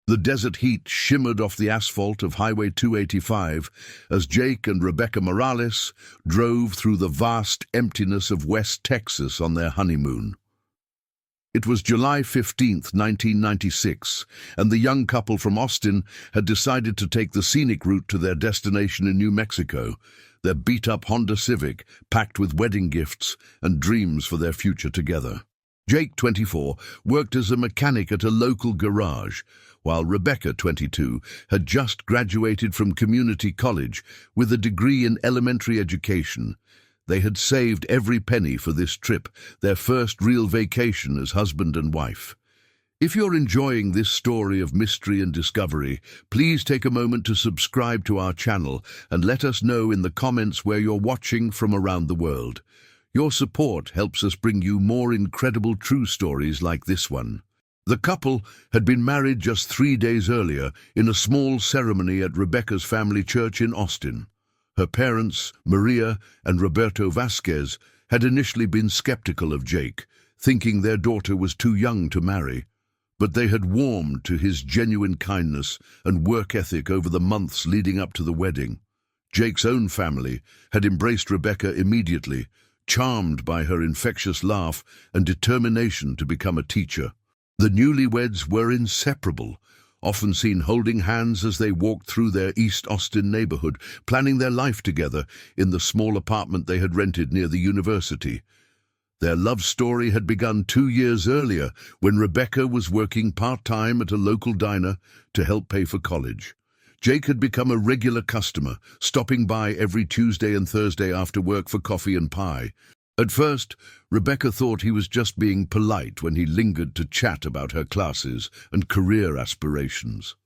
The desert heat shimmered off the asphalt of Highway 285 as Jake and Rebecca Morales drove through the vast emptiness of West Texas on their honeymoon. It was July 15th, 1996, and the young couple from Austin had decided to take the scenic route to their destination in New Mexico, their beat-up Honda Civic packed with wedding gifts and dreams for their future together. Jake, 24, worked as a mechanic at a local garage, while Rebecca, 22, had just graduated from community college with a degree in elementary education. They had saved every penny for this trip, their first real vacation as husband and wife. If you're enjoying this story of mystery and discovery, please take a moment to subscribe to our channel and let us know in the comments where you're watching from around the world. Your support helps us bring you more incredible true stories like this one. The couple had been married just 3 days earlier in a small ceremony at Rebecca's family church in Austin. Her parents, Maria and Roberto Vasquez, had initially been skeptical of Jake, thinking their daughter was too young to marry. But they had warmed to his genuine kindness and work ethic over the months leading up to the wedding. Jake's own family had embraced Rebecca immediately, charmed by her infectious laugh and determination to become a teacher. The newlyweds were inseparable, often seen holding hands as they walked through their East Austin neighborhood, planning their life together in the small apartment they had rented near the university. Their love story had begun 2 years earlier when Rebecca was working part-time at a local diner to help pay for college. Jake had become a regular customer, stopping by every Tuesday and Thursday after work for coffee and pie. At first, Rebecca thought he was just being polite when he lingered to chat about her classes and career aspirations.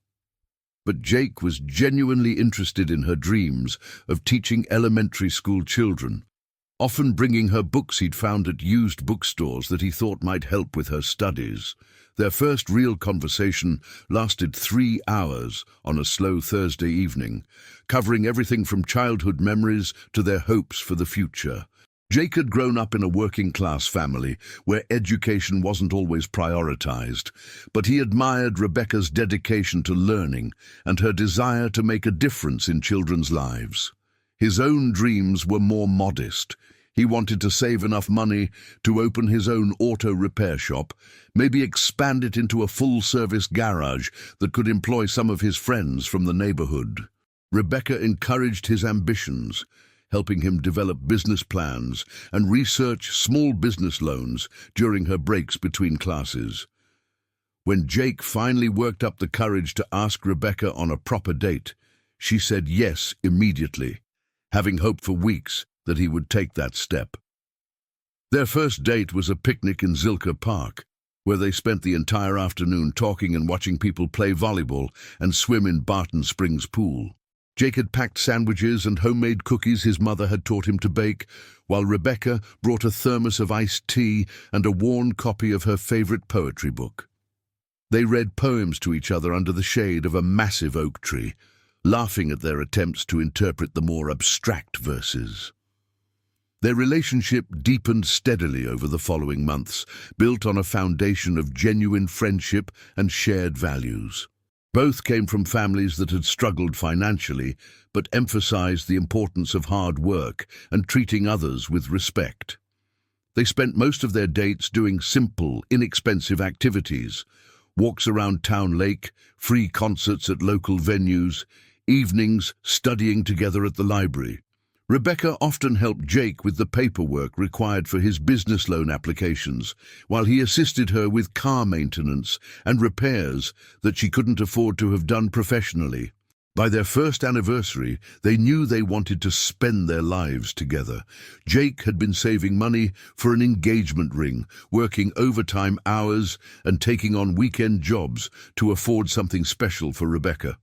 But Jake was genuinely interested in her dreams of teaching elementary school children, often bringing her books he'd found at used bookstores that he thought might help with her studies. Their first real conversation lasted 3 hours on a slow Thursday evening, covering everything from childhood memories to their hopes for the future. Jake had grown up in a working-class family where education wasn't always prioritized, but he admired Rebecca's dedication to learning and her desire to make a difference in children's lives. His own dreams were more modest. He wanted to save enough money to open his own auto repair shop, maybe expand it into a full-service garage that could employ some of his friends from the neighborhood. Rebecca encouraged his ambitions, helping him develop business plans and research small business loans during her breaks between classes. When Jake finally worked up the courage to ask Rebecca on a proper date, she said yes immediately, having hoped for weeks that he would take that step. Their first date was a picnic in Zilker Park, where they spent the entire afternoon talking and watching people play volleyball and swim in Barton Springs Pool. Jake had packed sandwiches and homemade cookies his mother had taught him to bake, while Rebecca brought a thermos of iced tea and a worn copy of her favorite poetry book. They read poems to each other under the shade of a massive oak tree, laughing at their attempts to interpret the more abstract verses. Their relationship deepened steadily over the following months, built on a foundation of genuine friendship and shared values. Both came from families that had struggled financially, but emphasized the importance of hard work and treating others with respect. They spent most of their dates doing simple, inexpensive activities: walks around Town Lake, free concerts at local venues, evenings studying together at the library. Rebecca often helped Jake with the paperwork required for his business loan applications, while he assisted her with car maintenance and repairs that she couldn't afford to have done professionally. By their first anniversary, they knew they wanted to spend their lives together. Jake had been saving money for an engagement ring, working overtime hours and taking on weekend jobs to afford something special for Rebecca.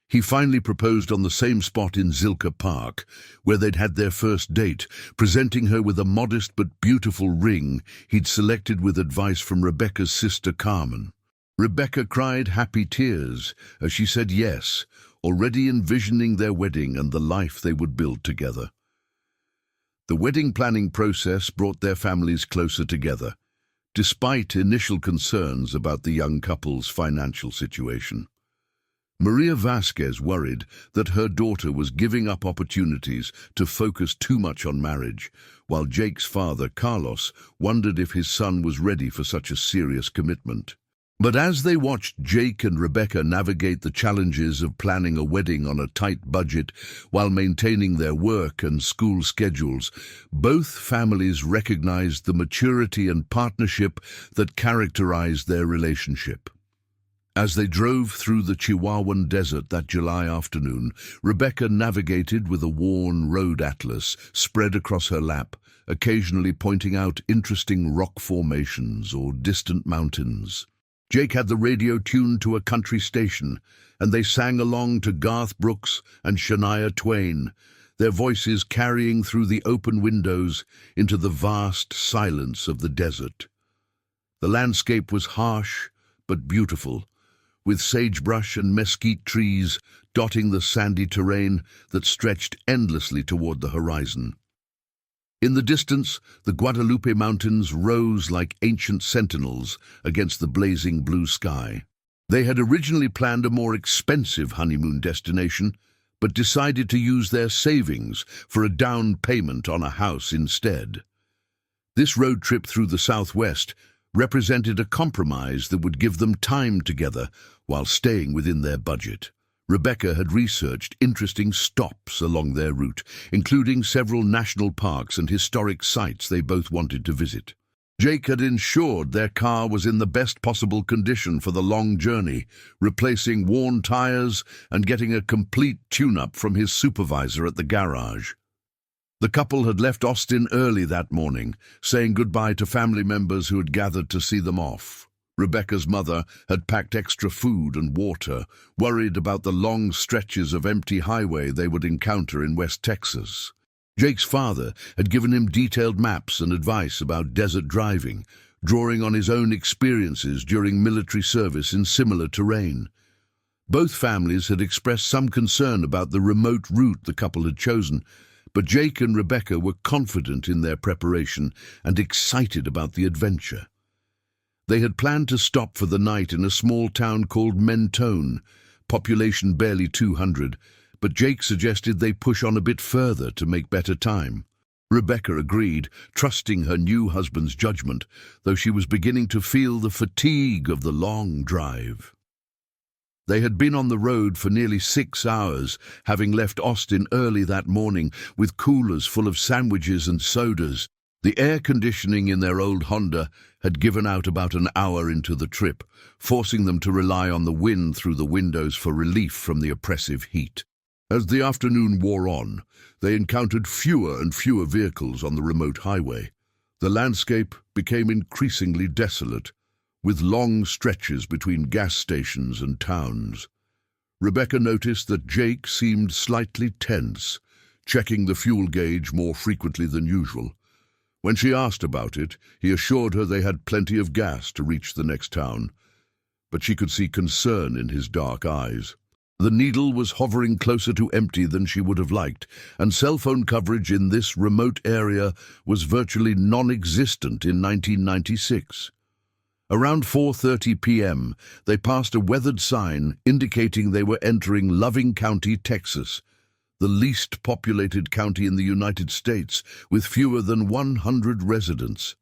He finally proposed on the same spot in Zilker Park, where they'd had their first date, presenting her with a modest but beautiful ring he'd selected with advice from Rebecca's sister Carmen. Rebecca cried happy tears as she said yes, already envisioning their wedding and the life they would build together. The wedding planning process brought their families closer together, despite initial concerns about the young couple's financial situation. Maria Vasquez worried that her daughter was giving up opportunities to focus too much on marriage, while Jake's father, Carlos, wondered if his son was ready for such a serious commitment. But as they watched Jake and Rebecca navigate the challenges of planning a wedding on a tight budget while maintaining their work and school schedules, both families recognized the maturity and partnership that characterized their relationship. As they drove through the Chihuahuan desert that July afternoon, Rebecca navigated with a worn road atlas spread across her lap, occasionally pointing out interesting rock formations or distant mountains. Jake had the radio tuned to a country station, and they sang along to Garth Brooks and Shania Twain, their voices carrying through the open windows into the vast silence of the desert. The landscape was harsh but beautiful, with sagebrush and mesquite trees dotting the sandy terrain that stretched endlessly toward the horizon. In the distance, the Guadalupe Mountains rose like ancient sentinels against the blazing blue sky. They had originally planned a more expensive honeymoon destination, but decided to use their savings for a down payment on a house instead. This road trip through the Southwest represented a compromise that would give them time together while staying within their budget. Rebecca had researched interesting stops along their route, including several national parks and historic sites they both wanted to visit. Jake had ensured their car was in the best possible condition for the long journey, replacing worn tires and getting a complete tune-up from his supervisor at the garage. The couple had left Austin early that morning, saying goodbye to family members who had gathered to see them off. Rebecca's mother had packed extra food and water, worried about the long stretches of empty highway they would encounter in West Texas. Jake's father had given him detailed maps and advice about desert driving, drawing on his own experiences during military service in similar terrain. Both families had expressed some concern about the remote route the couple had chosen, but Jake and Rebecca were confident in their preparation and excited about the adventure. They had planned to stop for the night in a small town called Mentone, population barely 200, but Jake suggested they push on a bit further to make better time. Rebecca agreed, trusting her new husband's judgment, though she was beginning to feel the fatigue of the long drive. They had been on the road for nearly 6 hours, having left Austin early that morning with coolers full of sandwiches and sodas. The air conditioning in their old Honda had given out about an hour into the trip, forcing them to rely on the wind through the windows for relief from the oppressive heat. As the afternoon wore on, they encountered fewer and fewer vehicles on the remote highway. The landscape became increasingly desolate, with long stretches between gas stations and towns. Rebecca noticed that Jake seemed slightly tense, checking the fuel gauge more frequently than usual. When she asked about it, he assured her they had plenty of gas to reach the next town, but she could see concern in his dark eyes. The needle was hovering closer to empty than she would have liked, and cell phone coverage in this remote area was virtually non-existent in 1996. Around 4:30 p.m., they passed a weathered sign indicating they were entering Loving County, Texas, the least populated county in the United States, with fewer than 100 residents.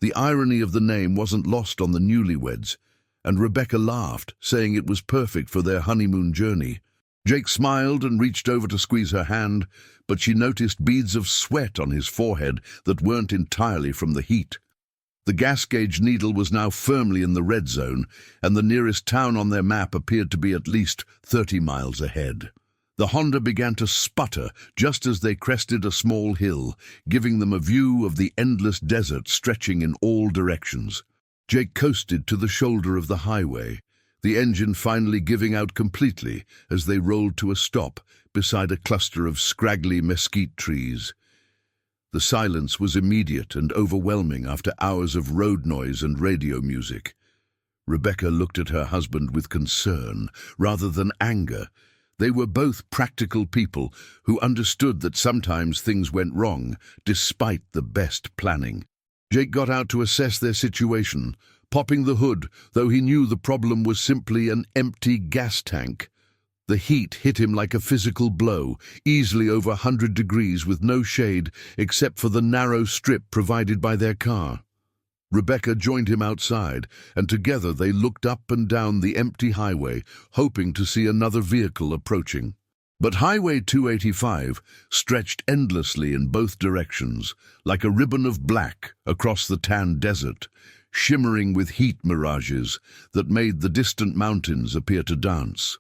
The irony of the name wasn't lost on the Newlyweds, and Rebecca laughed, saying it was perfect for their honeymoon journey. Jake smiled and reached over to squeeze her hand, but she noticed beads of sweat on his forehead that weren't entirely from the heat. The gas gauge needle was now firmly in the red zone, and the nearest town on their map appeared to be at least 30 miles ahead. The Honda began to sputter just as they crested a small hill, giving them a view of the endless desert stretching in all directions. Jake coasted to the shoulder of the highway, the engine finally giving out completely as they rolled to a stop beside a cluster of scraggly mesquite trees. The silence was immediate and overwhelming after hours of road noise and radio music. Rebecca looked at her husband with concern rather than anger. They were both practical people who understood that sometimes things went wrong, despite the best planning. Jake got out to assess their situation, popping the hood, though he knew the problem was simply an empty gas tank. The heat hit him like a physical blow, easily over 100 degrees with no shade except for the narrow strip provided by their car. Rebecca joined him outside, and together they looked up and down the empty highway, hoping to see another vehicle approaching. But Highway 285 stretched endlessly in both directions, like a ribbon of black across the tan desert, shimmering with heat mirages that made the distant mountains appear to dance.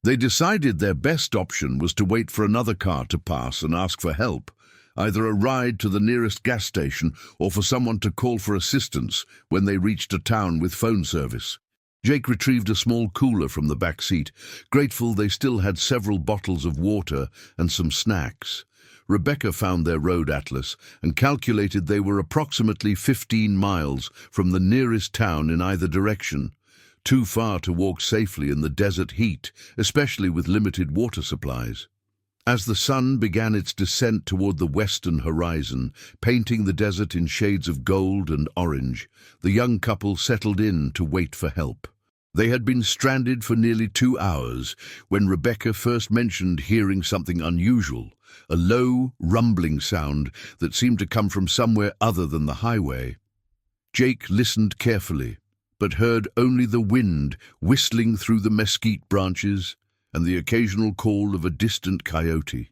They decided their best option was to wait for another car to pass and ask for help, either a ride to the nearest gas station or for someone to call for assistance when they reached a town with phone service. Jake retrieved a small cooler from the back seat, grateful they still had several bottles of water and some snacks. Rebecca found their road atlas and calculated they were approximately 15 miles from the nearest town in either direction, too far to walk safely in the desert heat, especially with limited water supplies. As the sun began its descent toward the western horizon, painting the desert in shades of gold and orange, the young couple settled in to wait for help. They had been stranded for nearly 2 hours when Rebecca first mentioned hearing something unusual, a low, rumbling sound that seemed to come from somewhere other than the highway. Jake listened carefully, but heard only the wind whistling through the mesquite branches and the occasional call of a distant coyote.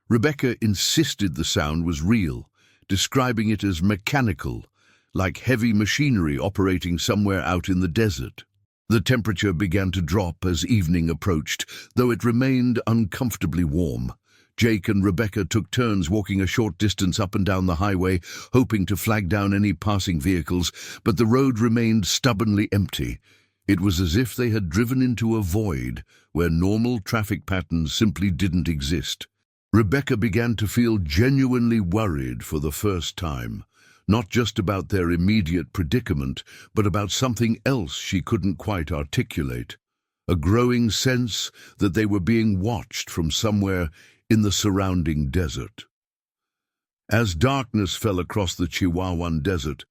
Rebecca insisted the sound was real, describing it as mechanical, like heavy machinery operating somewhere out in the desert. The temperature began to drop as evening approached, though it remained uncomfortably warm. Jake and Rebecca took turns walking a short distance up and down the highway, hoping to flag down any passing vehicles, but the road remained stubbornly empty. It was as if they had driven into a void where normal traffic patterns simply didn't exist. Rebecca began to feel genuinely worried for the first time, not just about their immediate predicament, but about something else she couldn't quite articulate, a growing sense that they were being watched from somewhere in the surrounding desert. As darkness fell across the Chihuahuan desert,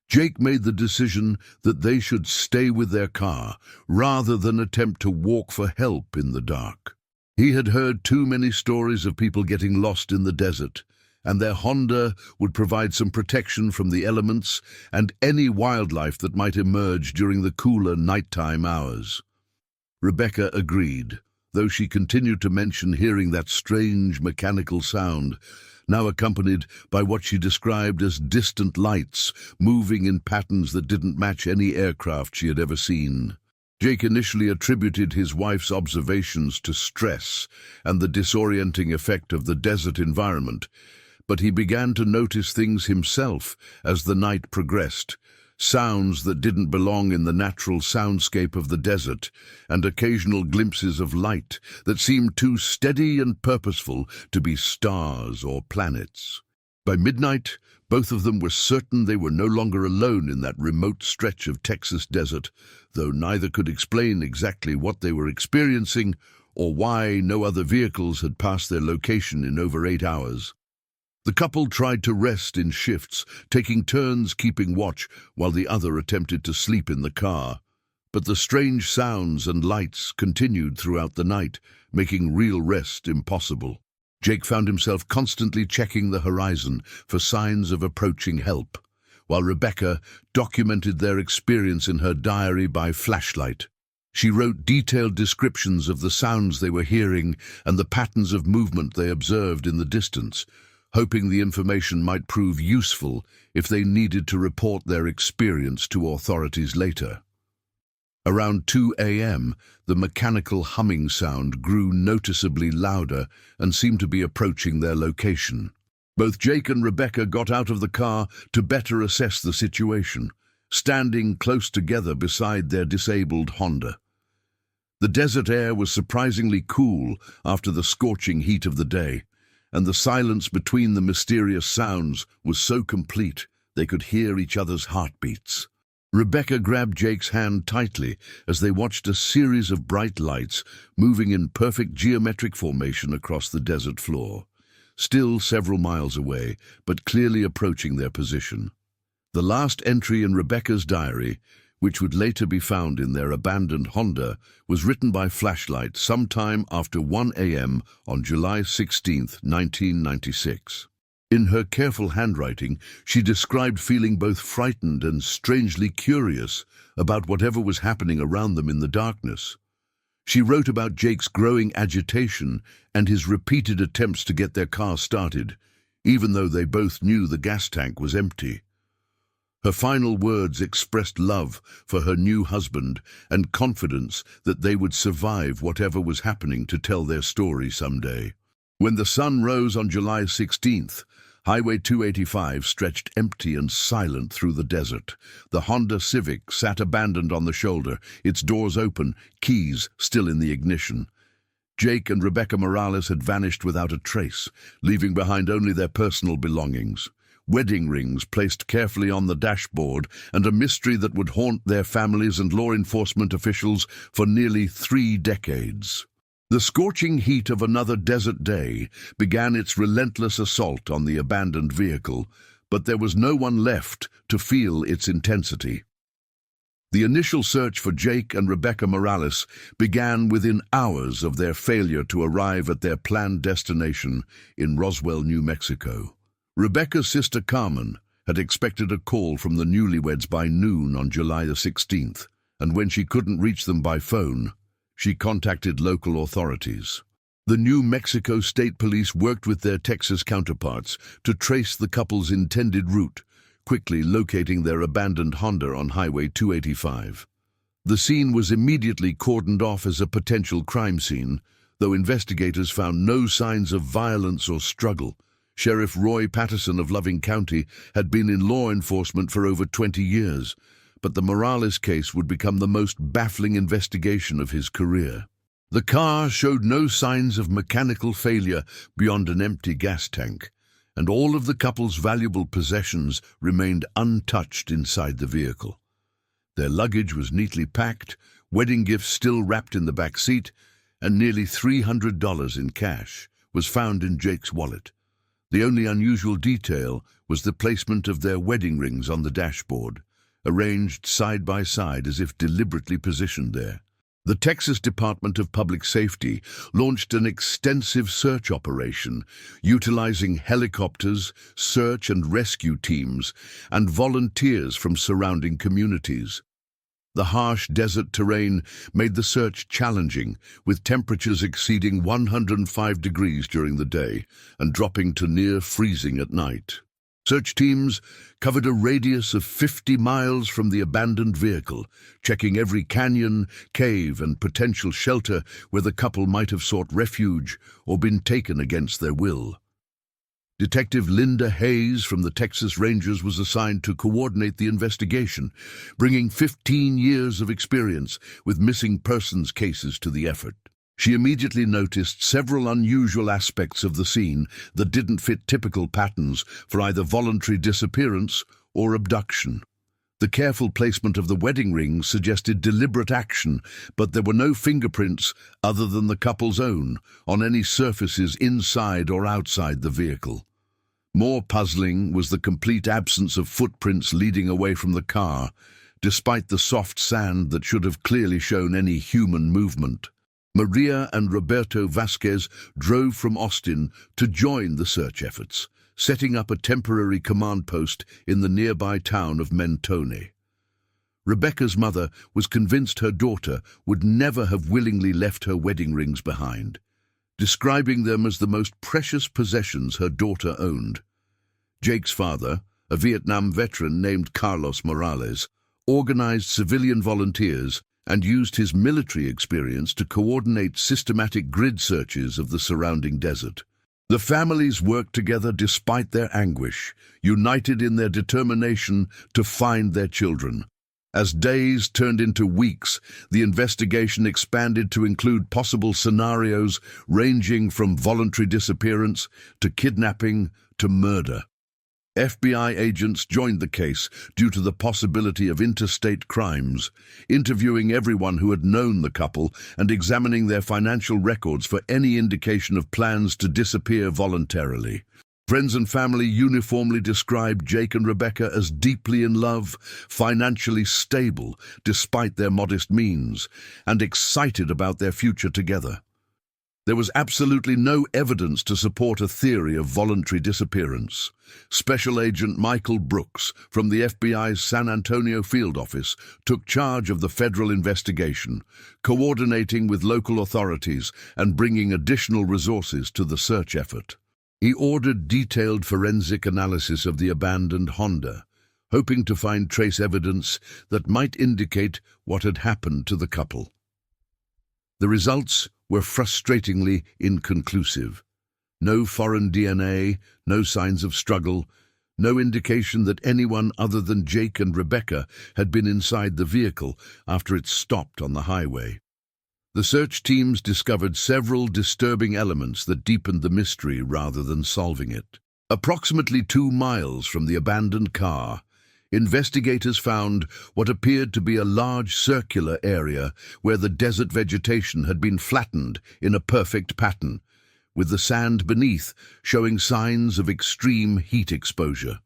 Jake made the decision that they should stay with their car rather than attempt to walk for help in the dark. He had heard too many stories of people getting lost in the desert, and their Honda would provide some protection from the elements and any wildlife that might emerge during the cooler nighttime hours. Rebecca agreed, though she continued to mention hearing that strange mechanical sound, now accompanied by what she described as distant lights moving in patterns that didn't match any aircraft she had ever seen. Jake initially attributed his wife's observations to stress and the disorienting effect of the desert environment, but he began to notice things himself as the night progressed, sounds that didn't belong in the natural soundscape of the desert, and occasional glimpses of light that seemed too steady and purposeful to be stars or planets. By midnight, both of them were certain they were no longer alone in that remote stretch of Texas desert, though neither could explain exactly what they were experiencing or why no other vehicles had passed their location in over 8 hours. The couple tried to rest in shifts, taking turns keeping watch while the other attempted to sleep in the car. But the strange sounds and lights continued throughout the night, making real rest impossible. Jake found himself constantly checking the horizon for signs of approaching help, while Rebecca documented their experience in her diary by flashlight. She wrote detailed descriptions of the sounds they were hearing and the patterns of movement they observed in the distance, hoping the information might prove useful if they needed to report their experience to authorities later. Around 2 a.m., the mechanical humming sound grew noticeably louder and seemed to be approaching their location. Both Jake and Rebecca got out of the car to better assess the situation, standing close together beside their disabled Honda. The desert air was surprisingly cool after the scorching heat of the day, and the silence between the mysterious sounds was so complete they could hear each other's heartbeats. Rebecca grabbed Jake's hand tightly as they watched a series of bright lights moving in perfect geometric formation across the desert floor, still several miles away, but clearly approaching their position. The last entry in Rebecca's diary, which would later be found in their abandoned Honda, was written by flashlight sometime after 1 a.m. on July 16, 1996. In her careful handwriting, she described feeling both frightened and strangely curious about whatever was happening around them in the darkness. She wrote about Jake's growing agitation and his repeated attempts to get their car started, even though they both knew the gas tank was empty. Her final words expressed love for her new husband and confidence that they would survive whatever was happening to tell their story someday. When the sun rose on July 16th, Highway 285 stretched empty and silent through the desert. The Honda Civic sat abandoned on the shoulder, its doors open, keys still in the ignition. Jake and Rebecca Morales had vanished without a trace, leaving behind only their personal belongings. Wedding rings placed carefully on the dashboard, and a mystery that would haunt their families and law enforcement officials for nearly 3 decades. The scorching heat of another desert day began its relentless assault on the abandoned vehicle, but there was no one left to feel its intensity. The initial search for Jake and Rebecca Morales began within hours of their failure to arrive at their planned destination in Roswell, New Mexico. Rebecca's sister Carmen had expected a call from the Newlyweds by noon on July the 16th, and when she couldn't reach them by phone, she contacted local authorities. The New Mexico State Police worked with their Texas counterparts to trace the couple's intended route, quickly locating their abandoned Honda on Highway 285. The scene was immediately cordoned off as a potential crime scene, though investigators found no signs of violence or struggle. Sheriff Roy Patterson of Loving County had been in law enforcement for over 20 years, but the Morales case would become the most baffling investigation of his career. The car showed no signs of mechanical failure beyond an empty gas tank, and all of the couple's valuable possessions remained untouched inside the vehicle. Their luggage was neatly packed, wedding gifts still wrapped in the back seat, and nearly $300 in cash was found in Jake's wallet. The only unusual detail was the placement of their wedding rings on the dashboard, arranged side by side as if deliberately positioned there. The Texas Department of Public Safety launched an extensive search operation, utilizing helicopters, search and rescue teams, and volunteers from surrounding communities. The harsh desert terrain made the search challenging, with temperatures exceeding 105 degrees during the day and dropping to near freezing at night. Search teams covered a radius of 50 miles from the abandoned vehicle, checking every canyon, cave, and potential shelter where the couple might have sought refuge or been taken against their will. Detective Linda Hayes from the Texas Rangers was assigned to coordinate the investigation, bringing 15 years of experience with missing persons cases to the effort. She immediately noticed several unusual aspects of the scene that didn't fit typical patterns for either voluntary disappearance or abduction. The careful placement of the wedding rings suggested deliberate action, but there were no fingerprints other than the couple's own on any surfaces inside or outside the vehicle. More puzzling was the complete absence of footprints leading away from the car, despite the soft sand that should have clearly shown any human movement. Maria and Roberto Vasquez drove from Austin to join the search efforts, setting up a temporary command post in the nearby town of Mentone. Rebecca's mother was convinced her daughter would never have willingly left her wedding rings behind, describing them as the most precious possessions her daughter owned. Jake's father, a Vietnam veteran named Carlos Morales, organized civilian volunteers and used his military experience to coordinate systematic grid searches of the surrounding desert. The families worked together despite their anguish, united in their determination to find their children. As days turned into weeks, the investigation expanded to include possible scenarios ranging from voluntary disappearance to kidnapping to murder. FBI agents joined the case due to the possibility of interstate crimes, interviewing everyone who had known the couple and examining their financial records for any indication of plans to disappear voluntarily. Friends and family uniformly described Jake and Rebecca as deeply in love, financially stable despite their modest means, and excited about their future together. There was absolutely no evidence to support a theory of voluntary disappearance. Special Agent Michael Brooks from the FBI's San Antonio field office took charge of the federal investigation, coordinating with local authorities and bringing additional resources to the search effort. He ordered detailed forensic analysis of the abandoned Honda, hoping to find trace evidence that might indicate what had happened to the couple. The results were frustratingly inconclusive. No foreign DNA, no signs of struggle, no indication that anyone other than Jake and Rebecca had been inside the vehicle after it stopped on the highway. The search teams discovered several disturbing elements that deepened the mystery rather than solving it. Approximately 2 miles from the abandoned car, investigators found what appeared to be a large circular area where the desert vegetation had been flattened in a perfect pattern, with the sand beneath showing signs of extreme heat exposure.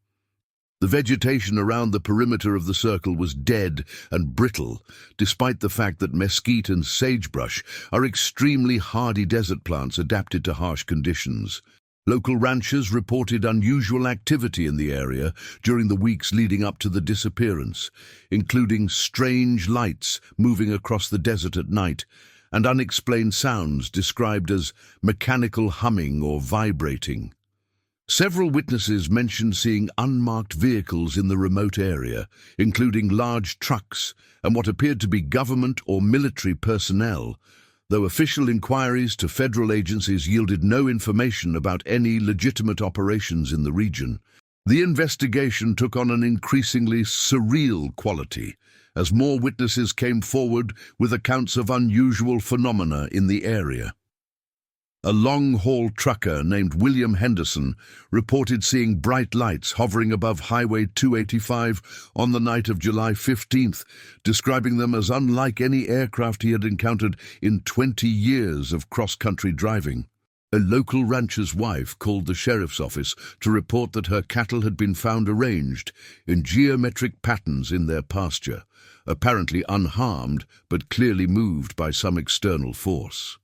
The vegetation around the perimeter of the circle was dead and brittle, despite the fact that mesquite and sagebrush are extremely hardy desert plants adapted to harsh conditions. Local ranchers reported unusual activity in the area during the weeks leading up to the disappearance, including strange lights moving across the desert at night and unexplained sounds described as mechanical humming or vibrating. Several witnesses mentioned seeing unmarked vehicles in the remote area, including large trucks and what appeared to be government or military personnel, though official inquiries to federal agencies yielded no information about any legitimate operations in the region. The investigation took on an increasingly surreal quality as more witnesses came forward with accounts of unusual phenomena in the area. A long-haul trucker named William Henderson reported seeing bright lights hovering above Highway 285 on the night of July 15th, describing them as unlike any aircraft he had encountered in 20 years of cross-country driving. A local rancher's wife called the sheriff's office to report that her cattle had been found arranged in geometric patterns in their pasture, apparently unharmed but clearly moved by some external force.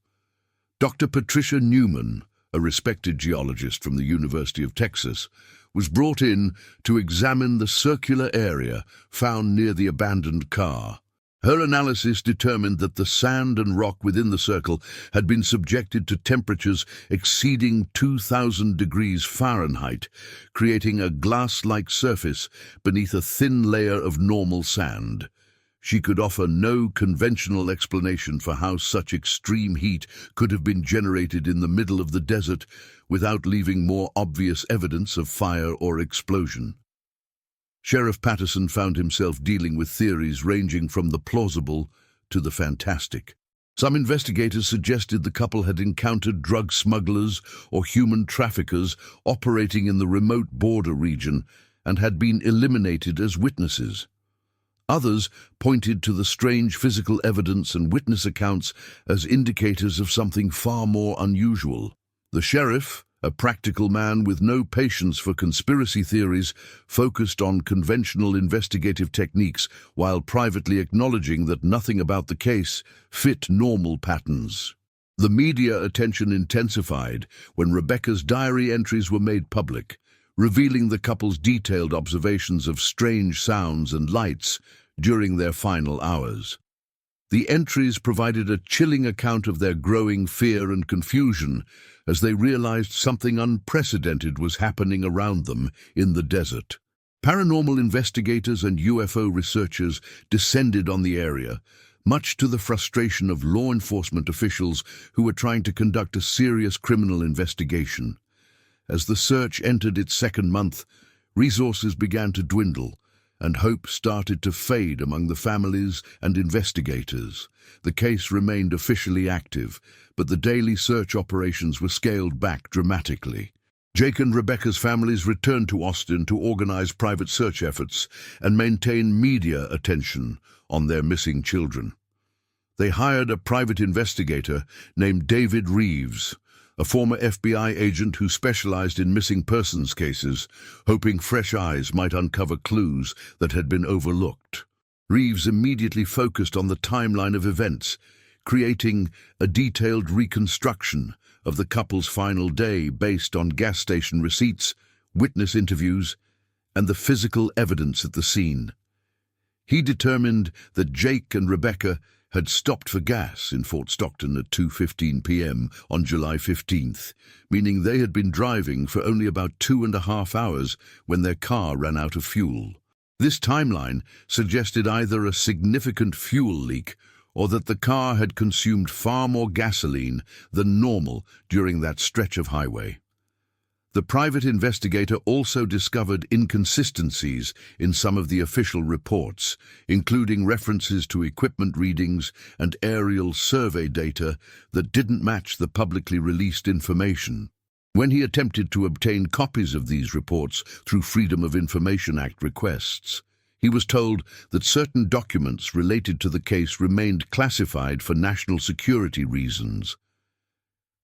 Dr. Patricia Newman, a respected geologist from the University of Texas, was brought in to examine the circular area found near the abandoned car. Her analysis determined that the sand and rock within the circle had been subjected to temperatures exceeding 2,000 degrees Fahrenheit, creating a glass-like surface beneath a thin layer of normal sand. She could offer no conventional explanation for how such extreme heat could have been generated in the middle of the desert without leaving more obvious evidence of fire or explosion. Sheriff Patterson found himself dealing with theories ranging from the plausible to the fantastic. Some investigators suggested the couple had encountered drug smugglers or human traffickers operating in the remote border region and had been eliminated as witnesses. Others pointed to the strange physical evidence and witness accounts as indicators of something far more unusual. The sheriff, a practical man with no patience for conspiracy theories, focused on conventional investigative techniques while privately acknowledging that nothing about the case fit normal patterns. The media attention intensified when Rebecca's diary entries were made public, revealing the couple's detailed observations of strange sounds and lights during their final hours. The entries provided a chilling account of their growing fear and confusion as they realized something unprecedented was happening around them in the desert. Paranormal investigators and UFO researchers descended on the area, much to the frustration of law enforcement officials who were trying to conduct a serious criminal investigation. As the search entered its second month, resources began to dwindle, and hope started to fade among the families and investigators. The case remained officially active, but the daily search operations were scaled back dramatically. Jake and Rebecca's families returned to Austin to organize private search efforts and maintain media attention on their missing children. They hired a private investigator named David Reeves, a former FBI agent who specialized in missing persons cases, hoping fresh eyes might uncover clues that had been overlooked. Reeves immediately focused on the timeline of events, creating a detailed reconstruction of the couple's final day based on gas station receipts, witness interviews, and the physical evidence at the scene. He determined that Jake and Rebecca had stopped for gas in Fort Stockton at 2:15 p.m. on July 15th, meaning they had been driving for only about 2.5 hours when their car ran out of fuel. This timeline suggested either a significant fuel leak or that the car had consumed far more gasoline than normal during that stretch of highway. The private investigator also discovered inconsistencies in some of the official reports, including references to equipment readings and aerial survey data that didn't match the publicly released information. When he attempted to obtain copies of these reports through Freedom of Information Act requests, he was told that certain documents related to the case remained classified for national security reasons.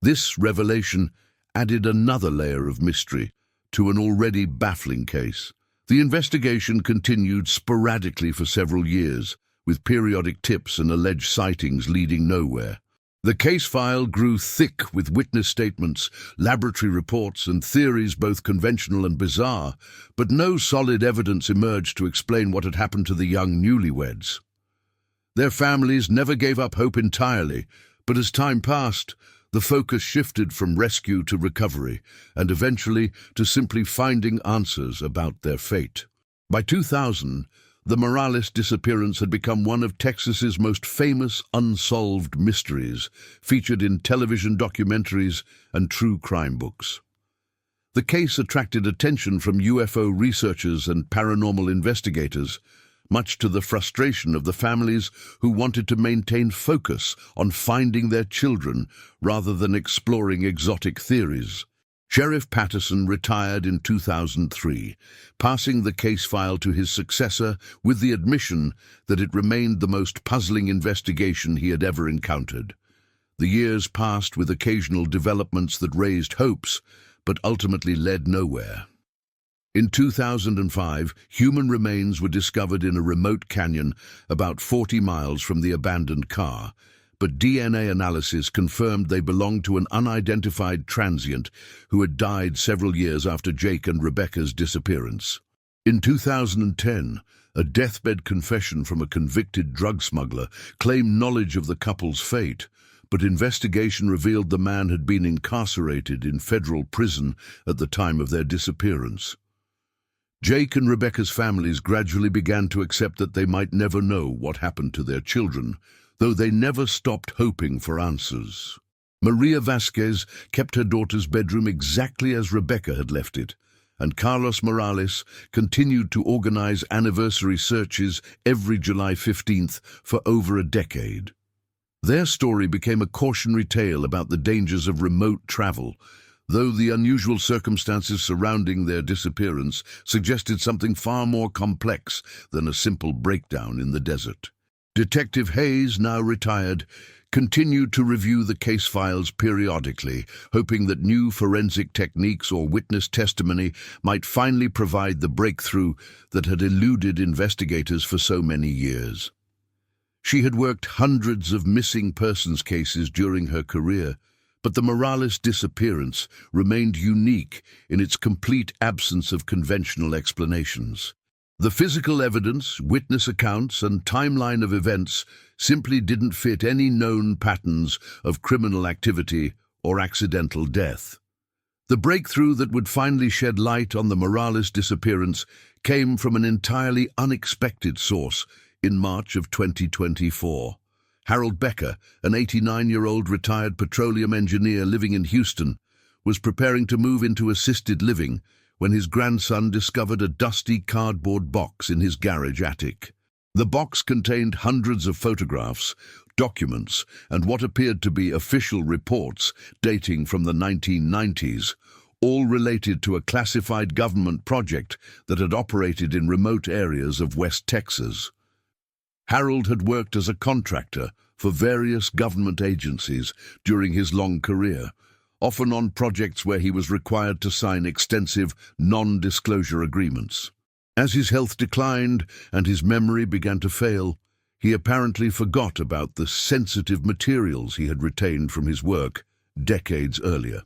This revelation added another layer of mystery to an already baffling case. The investigation continued sporadically for several years, with periodic tips and alleged sightings leading nowhere. The case file grew thick with witness statements, laboratory reports, and theories both conventional and bizarre, but no solid evidence emerged to explain what had happened to the young newlyweds. Their families never gave up hope entirely, but as time passed, the focus shifted from rescue to recovery, and eventually to simply finding answers about their fate. By 2000, the Morales disappearance had become one of Texas's most famous unsolved mysteries, featured in television documentaries and true crime books. The case attracted attention from UFO researchers and paranormal investigators, much to the frustration of the families who wanted to maintain focus on finding their children rather than exploring exotic theories. Sheriff Patterson retired in 2003, passing the case file to his successor with the admission that it remained the most puzzling investigation he had ever encountered. The years passed with occasional developments that raised hopes, but ultimately led nowhere. In 2005, human remains were discovered in a remote canyon about 40 miles from the abandoned car, but DNA analysis confirmed they belonged to an unidentified transient who had died several years after Jake and Rebecca's disappearance. In 2010, a deathbed confession from a convicted drug smuggler claimed knowledge of the couple's fate, but investigation revealed the man had been incarcerated in federal prison at the time of their disappearance. Jake and Rebecca's families gradually began to accept that they might never know what happened to their children, though they never stopped hoping for answers. Maria Vasquez kept her daughter's bedroom exactly as Rebecca had left it, and Carlos Morales continued to organize anniversary searches every July 15th for over a decade. Their story became a cautionary tale about the dangers of remote travel, though the unusual circumstances surrounding their disappearance suggested something far more complex than a simple breakdown in the desert. Detective Hayes, now retired, continued to review the case files periodically, hoping that new forensic techniques or witness testimony might finally provide the breakthrough that had eluded investigators for so many years. She had worked hundreds of missing persons cases during her career, but the Morales disappearance remained unique in its complete absence of conventional explanations. The physical evidence, witness accounts, and timeline of events simply didn't fit any known patterns of criminal activity or accidental death. The breakthrough that would finally shed light on the Morales disappearance came from an entirely unexpected source in March of 2024. Harold Becker, an 89-year-old retired petroleum engineer living in Houston, was preparing to move into assisted living when his grandson discovered a dusty cardboard box in his garage attic. The box contained hundreds of photographs, documents, and what appeared to be official reports dating from the 1990s, all related to a classified government project that had operated in remote areas of West Texas. Harold had worked as a contractor for various government agencies during his long career, often on projects where he was required to sign extensive non-disclosure agreements. As his health declined and his memory began to fail, he apparently forgot about the sensitive materials he had retained from his work decades earlier.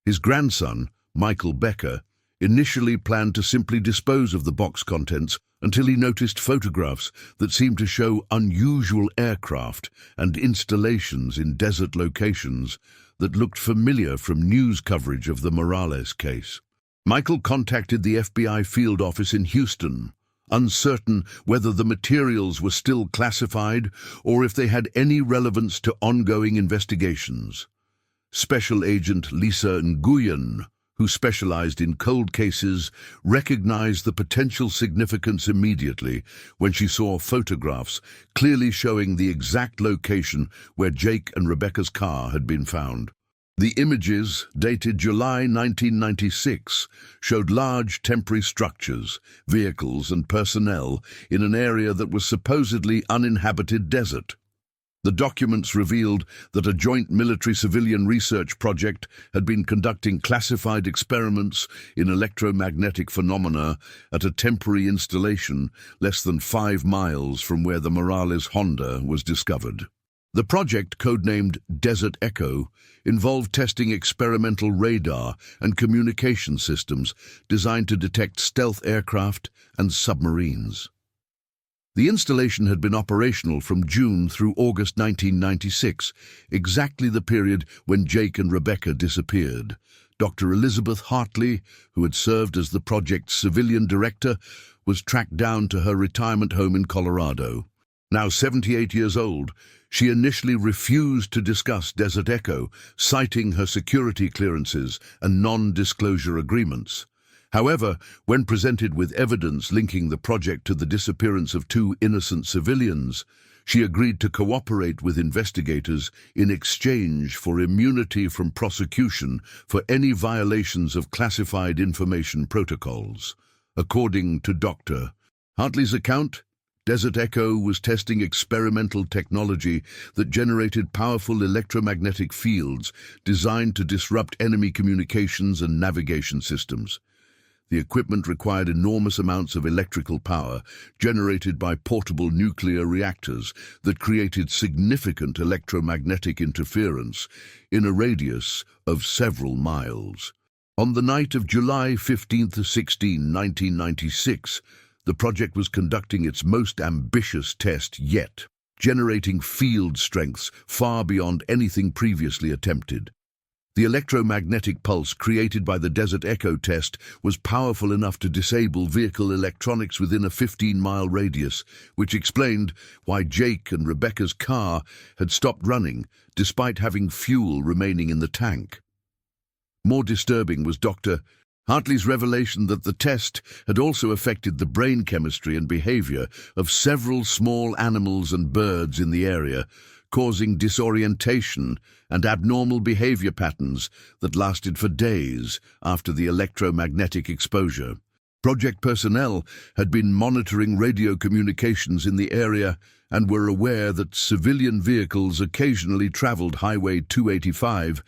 His grandson, Michael Becker, initially planned to simply dispose of the box contents until he noticed photographs that seemed to show unusual aircraft and installations in desert locations that looked familiar from news coverage of the Morales case. Michael contacted the FBI field office in Houston, uncertain whether the materials were still classified or if they had any relevance to ongoing investigations. Special Agent Lisa Nguyen, who specialized in cold cases, recognized the potential significance immediately when she saw photographs clearly showing the exact location where Jake and Rebecca's car had been found. The images, dated July 1996, showed large temporary structures, vehicles and personnel in an area that was supposedly uninhabited desert. The documents revealed that a joint military-civilian research project had been conducting classified experiments in electromagnetic phenomena at a temporary installation less than 5 miles from where the Morales Honda was discovered. The project, codenamed Desert Echo, involved testing experimental radar and communication systems designed to detect stealth aircraft and submarines. The installation had been operational from June through August 1996, exactly the period when Jake and Rebecca disappeared. Dr. Elizabeth Hartley, who had served as the project's civilian director, was tracked down to her retirement home in Colorado. Now 78 years old, she initially refused to discuss Desert Echo, citing her security clearances and non-disclosure agreements. However, when presented with evidence linking the project to the disappearance of 2 innocent civilians, she agreed to cooperate with investigators in exchange for immunity from prosecution for any violations of classified information protocols. According to Dr. Hartley's account, Desert Echo was testing experimental technology that generated powerful electromagnetic fields designed to disrupt enemy communications and navigation systems. The equipment required enormous amounts of electrical power generated by portable nuclear reactors that created significant electromagnetic interference in a radius of several miles. On the night of July 15–16, 1996, the project was conducting its most ambitious test yet, generating field strengths far beyond anything previously attempted. The electromagnetic pulse created by the Desert Echo test was powerful enough to disable vehicle electronics within a 15-mile radius, which explained why Jake and Rebecca's car had stopped running despite having fuel remaining in the tank. More disturbing was Dr. Hartley's revelation that the test had also affected the brain chemistry and behavior of several small animals and birds in the area, causing disorientation and abnormal behavior patterns that lasted for days after the electromagnetic exposure. Project personnel had been monitoring radio communications in the area and were aware that civilian vehicles occasionally traveled Highway 285,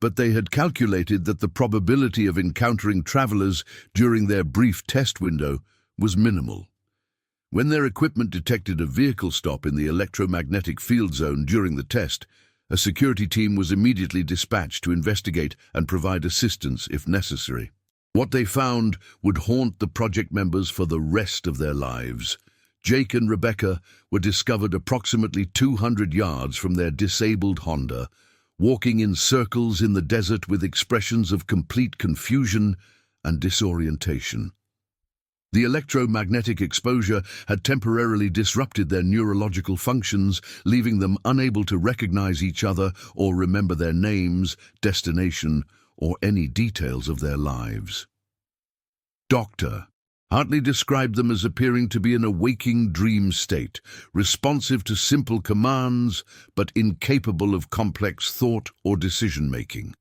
but they had calculated that the probability of encountering travelers during their brief test window was minimal. When their equipment detected a vehicle stop in the electromagnetic field zone during the test, a security team was immediately dispatched to investigate and provide assistance if necessary. What they found would haunt the project members for the rest of their lives. Jake and Rebecca were discovered approximately 200 yards from their disabled Honda, walking in circles in the desert with expressions of complete confusion and disorientation. The electromagnetic exposure had temporarily disrupted their neurological functions, leaving them unable to recognize each other or remember their names, destination, or any details of their lives. Dr. Hartley described them as appearing to be in a waking dream state, responsive to simple commands, but incapable of complex thought or decision-making.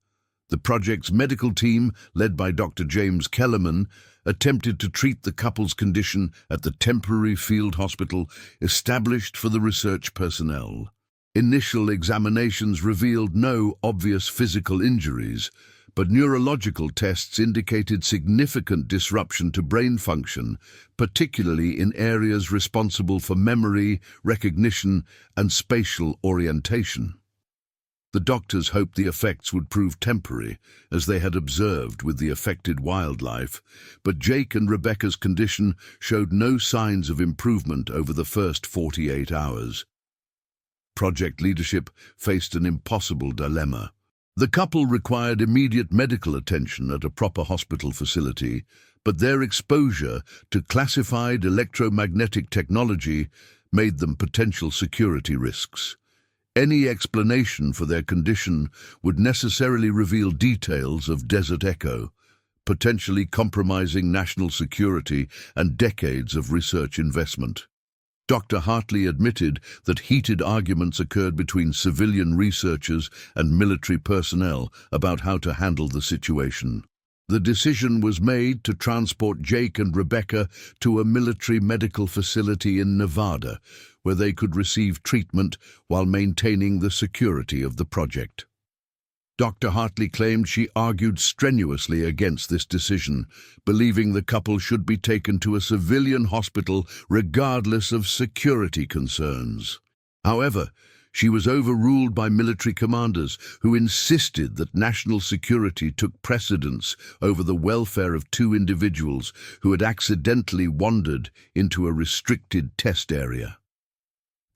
The project's medical team, led by Dr. James Kellerman, attempted to treat the couple's condition at the temporary field hospital established for the research personnel. Initial examinations revealed no obvious physical injuries, but neurological tests indicated significant disruption to brain function, particularly in areas responsible for memory, recognition, and spatial orientation. The doctors hoped the effects would prove temporary, as they had observed with the affected wildlife, but Jake and Rebecca's condition showed no signs of improvement over the first 48 hours. Project leadership faced an impossible dilemma. The couple required immediate medical attention at a proper hospital facility, but their exposure to classified electromagnetic technology made them potential security risks. Any explanation for their condition would necessarily reveal details of Desert Echo, potentially compromising national security and decades of research investment. Dr. Hartley admitted that heated arguments occurred between civilian researchers and military personnel about how to handle the situation. The decision was made to transport Jake and Rebecca to a military medical facility in Nevada, where they could receive treatment while maintaining the security of the project. Dr. Hartley claimed she argued strenuously against this decision, believing the couple should be taken to a civilian hospital regardless of security concerns. However, she was overruled by military commanders who insisted that national security took precedence over the welfare of two individuals who had accidentally wandered into a restricted test area.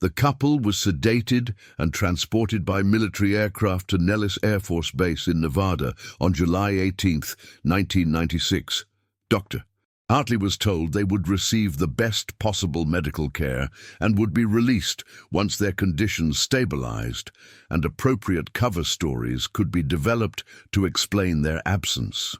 The couple was sedated and transported by military aircraft to Nellis Air Force Base in Nevada on July 18, 1996. Dr. Hartley was told they would receive the best possible medical care and would be released once their conditions stabilized, and appropriate cover stories could be developed to explain their absence.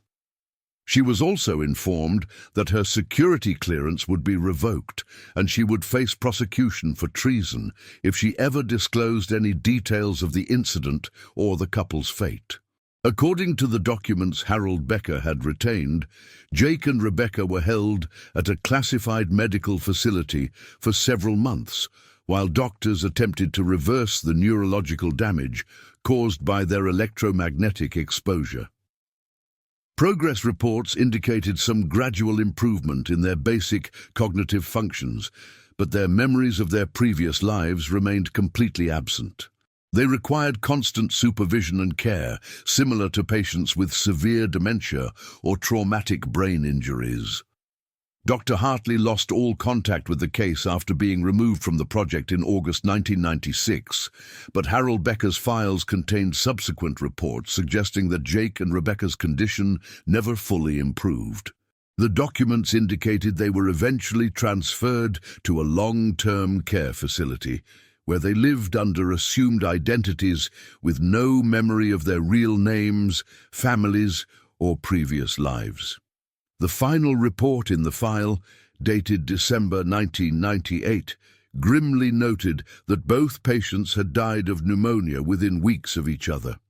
She was also informed that her security clearance would be revoked, and she would face prosecution for treason if she ever disclosed any details of the incident or the couple's fate. According to the documents Harold Becker had retained, Jake and Rebecca were held at a classified medical facility for several months, while doctors attempted to reverse the neurological damage caused by their electromagnetic exposure. Progress reports indicated some gradual improvement in their basic cognitive functions, but their memories of their previous lives remained completely absent. They required constant supervision and care, similar to patients with severe dementia or traumatic brain injuries. Dr. Hartley lost all contact with the case after being removed from the project in August 1996, but Harold Becker's files contained subsequent reports suggesting that Jake and Rebecca's condition never fully improved. The documents indicated they were eventually transferred to a long-term care facility, where they lived under assumed identities with no memory of their real names, families, or previous lives. The final report in the file, dated December 1998, grimly noted that both patients had died of pneumonia within weeks of each other.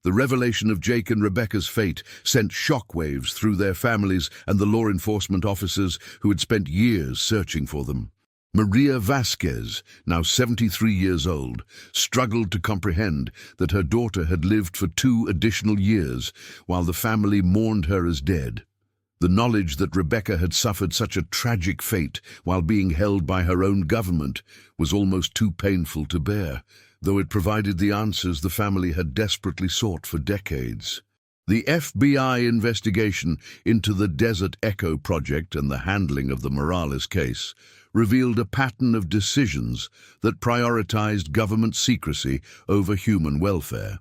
The revelation of Jake and Rebecca's fate sent shockwaves through their families and the law enforcement officers who had spent years searching for them. Maria Vasquez, now 73 years old, struggled to comprehend that her daughter had lived for 2 additional years while the family mourned her as dead. The knowledge that Rebecca had suffered such a tragic fate while being held by her own government was almost too painful to bear, though it provided the answers the family had desperately sought for decades. The FBI investigation into the Desert Echo project and the handling of the Morales case revealed a pattern of decisions that prioritized government secrecy over human welfare.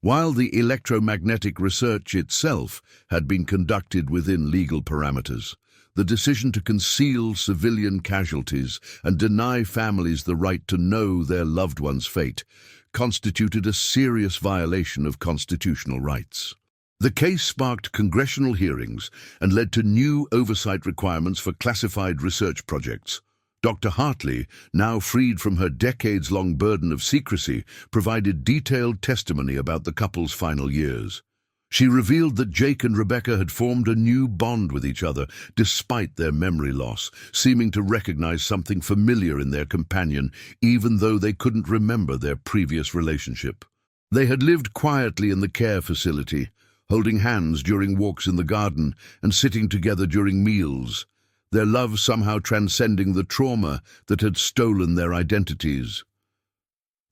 While the electromagnetic research itself had been conducted within legal parameters, the decision to conceal civilian casualties and deny families the right to know their loved one's fate constituted a serious violation of constitutional rights. The case sparked congressional hearings and led to new oversight requirements for classified research projects. Dr. Hartley, now freed from her decades-long burden of secrecy, provided detailed testimony about the couple's final years. She revealed that Jake and Rebecca had formed a new bond with each other, despite their memory loss, seeming to recognize something familiar in their companion, even though they couldn't remember their previous relationship. They had lived quietly in the care facility, holding hands during walks in the garden and sitting together during meals, their love somehow transcending the trauma that had stolen their identities.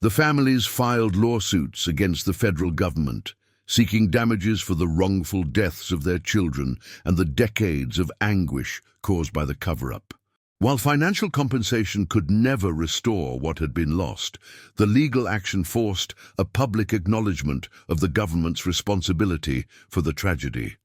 The families filed lawsuits against the federal government, seeking damages for the wrongful deaths of their children and the decades of anguish caused by the cover-up. While financial compensation could never restore what had been lost, the legal action forced a public acknowledgement of the government's responsibility for the tragedy.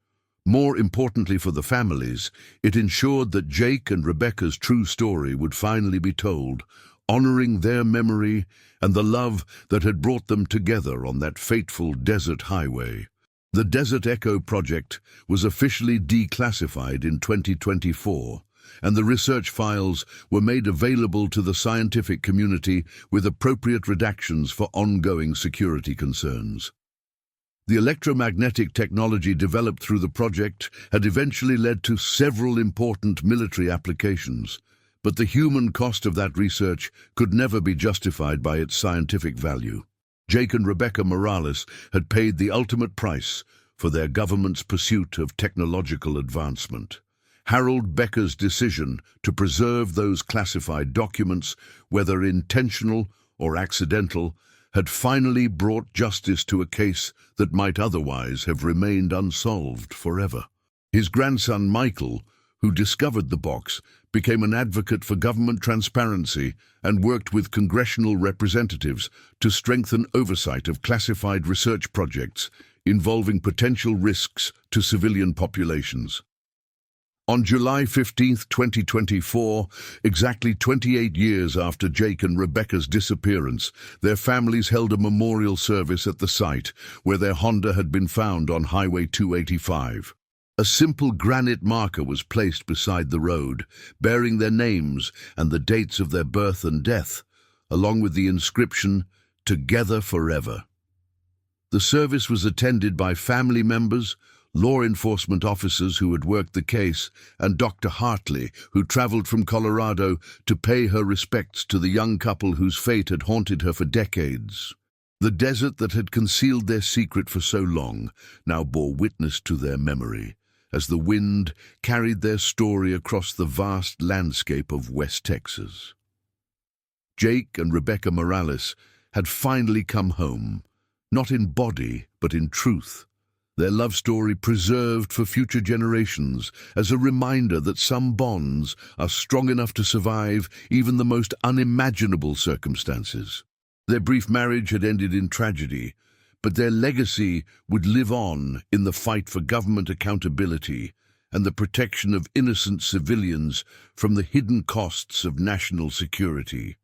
More importantly for the families, it ensured that Jake and Rebecca's true story would finally be told, honoring their memory and the love that had brought them together on that fateful desert highway. The Desert Echo project was officially declassified in 2024, and the research files were made available to the scientific community with appropriate redactions for ongoing security concerns. The electromagnetic technology developed through the project had eventually led to several important military applications, but the human cost of that research could never be justified by its scientific value. Jake and Rebecca Morales had paid the ultimate price for their government's pursuit of technological advancement. Harold Becker's decision to preserve those classified documents, whether intentional or accidental, had finally brought justice to a case that might otherwise have remained unsolved forever. His grandson Michael, who discovered the box, became an advocate for government transparency and worked with congressional representatives to strengthen oversight of classified research projects involving potential risks to civilian populations. On July 15, 2024, exactly 28 years after Jake and Rebecca's disappearance, their families held a memorial service at the site where their Honda had been found on Highway 285. A simple granite marker was placed beside the road, bearing their names and the dates of their birth and death, along with the inscription, "Together Forever." The service was attended by family members, law enforcement officers who had worked the case, and Dr. Hartley, who traveled from Colorado to pay her respects to the young couple whose fate had haunted her for decades. The desert that had concealed their secret for so long now bore witness to their memory, as the wind carried their story across the vast landscape of West Texas. Jake and Rebecca Morales had finally come home, not in body, but in truth. Their love story preserved for future generations as a reminder that some bonds are strong enough to survive even the most unimaginable circumstances. Their brief marriage had ended in tragedy, but their legacy would live on in the fight for government accountability and the protection of innocent civilians from the hidden costs of national security.